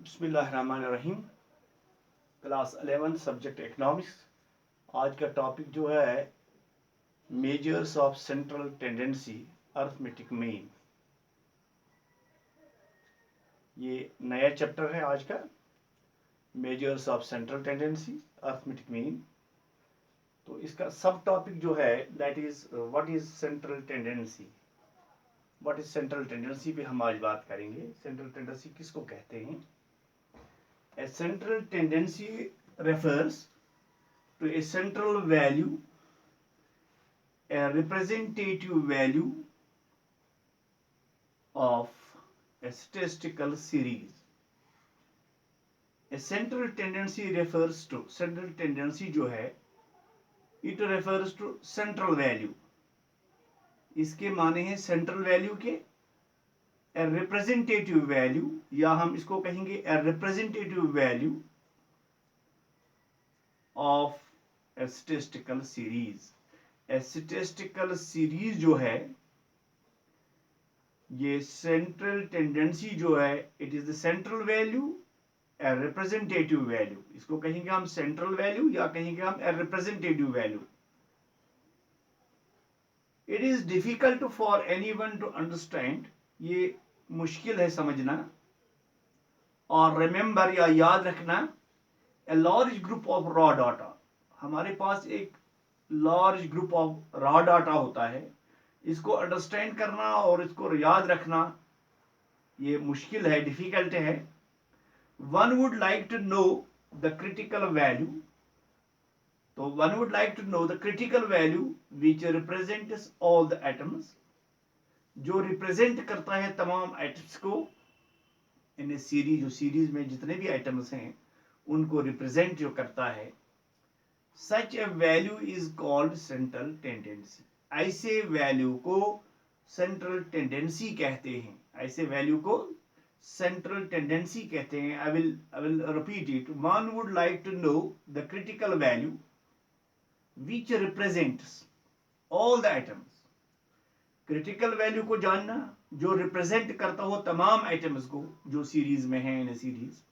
बिस्मिल्लाहिर्रहमानिर्रहीम। Class 11 subject economics. आज का टॉपिक जो है measures of central tendency arithmetic mean. ये नया चैप्टर है आज का, measures of central tendency arithmetic mean. तो इसका सब टॉपिक जो है that is what is central tendency. What is central tendency पे हम आज बात करेंगे। सेंट्रल टेंडेंसी किसको कहते हैं? A central tendency refers to a central value, a representative value of a statistical series. A central tendency refers to, central tendency जो है it refers to central value. इसके माने हैं central value के, a representative value, या हम इसको कहेंगे a representative value of a statistical series. A statistical series जो है ये सेंट्रल टेंडेंसी जो है it is the central value a representative value. इसको कहेंगे हम सेंट्रल वैल्यू या कहेंगे हम a representative value. It is difficult for anyone to understand, ये मुश्किल है समझना और रिमेंबर या याद रखना। A large group of raw data, हमारे पास एक large group of raw data होता है, इसको अंडरस्टैंड करना और इसको याद रखना ये मुश्किल है, डिफिकल्ट है। One would like to know the critical value, तो one would like to know the critical value which represents all the atoms, जो रिप्रेजेंट करता है तमाम एटम्स को इन ए सीरीज, जो सीरीज में जितने भी एटम्स हैं उनको रिप्रेजेंट जो करता है। Such a value is called central tendency, ऐसे वैल्यू को सेंट्रल टेंडेंसी कहते हैं। ऐसे वैल्यू को सेंट्रल टेंडेंसी कहते हैं। I will repeat it. One would like to know the critical value which represents all the atoms, critical value को जानना जो रिप्रेजेंट करता हो तमाम एटम्स को जो सीरीज में है इन सीरीज।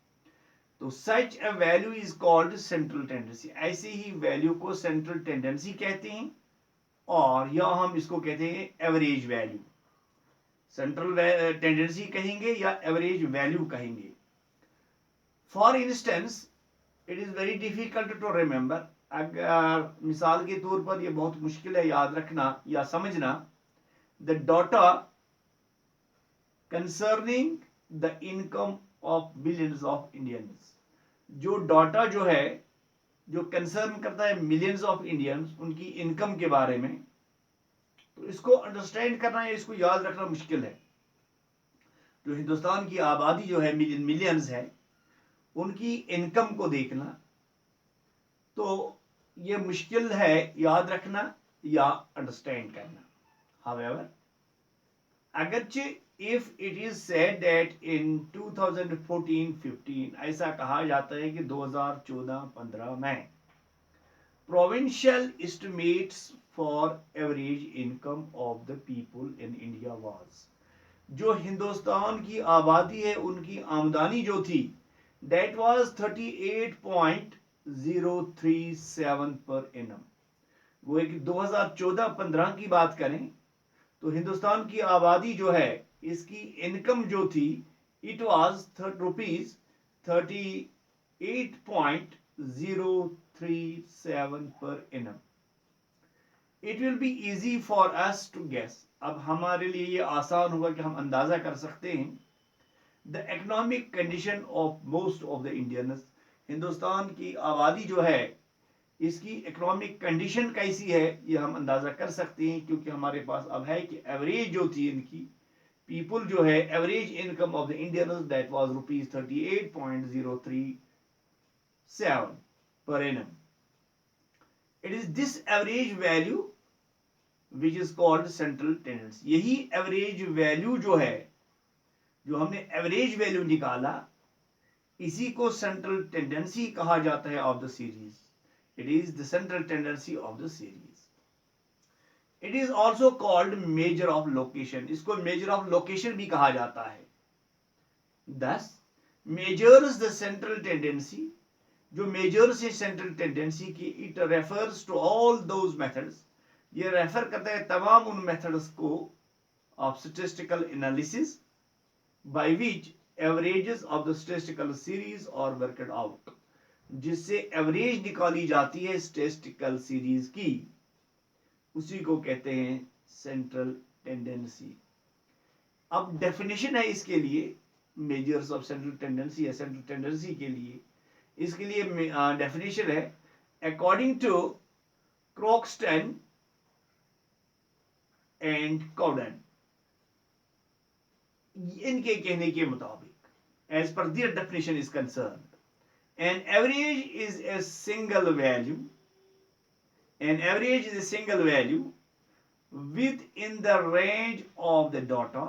तो such a value is called central tendency, ऐसे ही वैल्यू को सेंट्रल टेंडेंसी कहते हैं और या हम इसको कहते हैं एवरेज वैल्यू। सेंट्रल टेंडेंसी कहेंगे या एवरेज वैल्यू कहेंगे। For instance it is very difficult to remember, अगर मिसाल के तौर पर यह बहुत मुश्किल है याद रखना या समझना। The data concerning the income of billions of Indians, जो डाटा जो है जो कंसर्न करता है मिलियंस ऑफ इंडियंस, उनकी इनकम के बारे में, तो इसको अंडरस्टैंड करना या इसको याद रखना मुश्किल है। जो हिंदुस्तान की आबादी जो है मिलियंस है, उनकी इनकम को देखना तो ये मुश्किल है याद रखना या अंडरस्टैंड करना। हाउएवर, अगरचे if it is said that in 2014-15, ऐसा कहा जाता है कि 2014-15 में provincial estimates for average income of the people in India was, जो हिंदुस्तान की आबादी है उनकी आमदनी जो थी दैट वाज 38.037 पर एनम। वो एक 2014-15 की बात करें तो हिंदुस्तान की आबादी जो है इसकी इनकम जो थी it was rupees 38.037 per annum. It will be easy for us to guess, अब हमारे लिए ये आसान होगा कि हम अंदाजा कर सकते हैं। The economic condition of most of the Indians, Hindustan की आबादी जो है इसकी इकोनॉमिक कंडीशन कैसी है ये हम अंदाजा कर सकते हैं, क्योंकि हमारे पास अब है कि एवरेज जो थी इनकी पीपल जो है average income of the Indians that was rupees 38.037 per annum. It is this average value which is called central tendency. यही एवरेज वैल्यू जो है, जो हमने एवरेज वैल्यू निकाला, इसी को सेंट्रल टेंडेंसी कहा जाता है of the series. It is the central tendency of the series. It is also called measure of location, इसको measure of location भी कहा जाता है। Thus, measures the central tendency, जो मेजर्स है सेंट्रल टेंडेंसी की, it refers to all those methods, ये refer करता है तमाम उन मेथड्स को of statistical analysis by which averages of the statistical series और वर्कड आउट, जिससे एवरेज निकाली जाती है स्टैटिस्टिकल सीरीज की, उसी को कहते हैं सेंट्रल टेंडेंसी। अब डेफिनेशन है इसके लिए, मेजर्स ऑफ सेंट्रल टेंडेंसी या सेंट्रल टेंडेंसी के लिए, इसके लिए डेफिनेशन है according to Croxton and Cowden, इनके कहने के मुताबिक, as far their definition is concern, an average is a single value, an average is a single value within the range of the data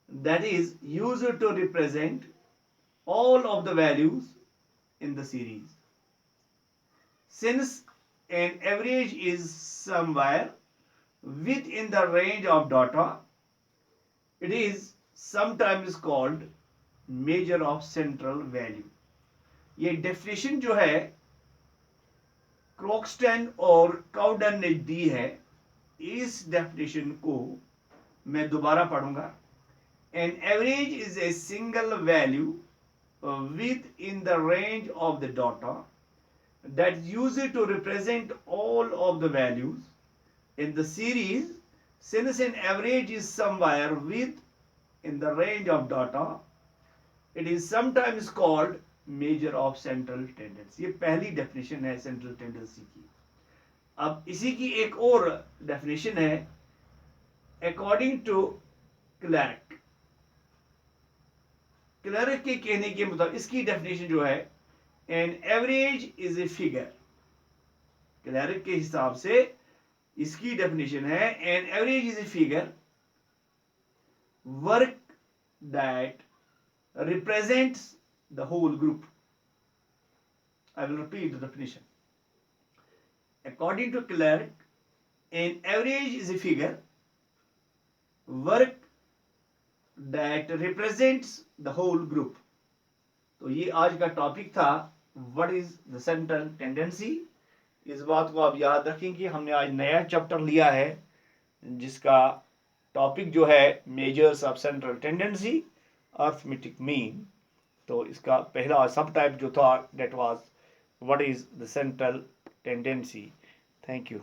that is used to represent all of the values in the series. Since an average is somewhere within the range of data, it is sometimes called measure of central value. ये definition जो है क्रॉक्सटन और cow dung ने दी है, इस definition को मैं दोबारा पढ़ूंगा। An average is a single value within the range of the data that used to represent all of the values in the series, since an average is somewhere within the range of data, it is sometimes called measure of central tendency. ये पहली definition है central tendency की। अब इसी की एक और definition है अकॉर्डिंग टू क्लर्क। क्लर्क के कहने के मुताबिक इसकी डेफिनेशन जो है N average is a figure. Clerk के हिसाब से इसकी डेफिनेशन है N average is a figure work that represents the whole group. I will repeat the definition. According to Clerk, an average is a figure work that represents the whole group. तो ये आज का topic था, what is the central tendency. इस बात को आप याद रखें कि हमने आज नया चैप्टर लिया है जिसका टॉपिक जो है measures of central tendency, arithmetic mean. तो इसका पहला सब टाइप जो था, that was what is the central tendency. Thank you.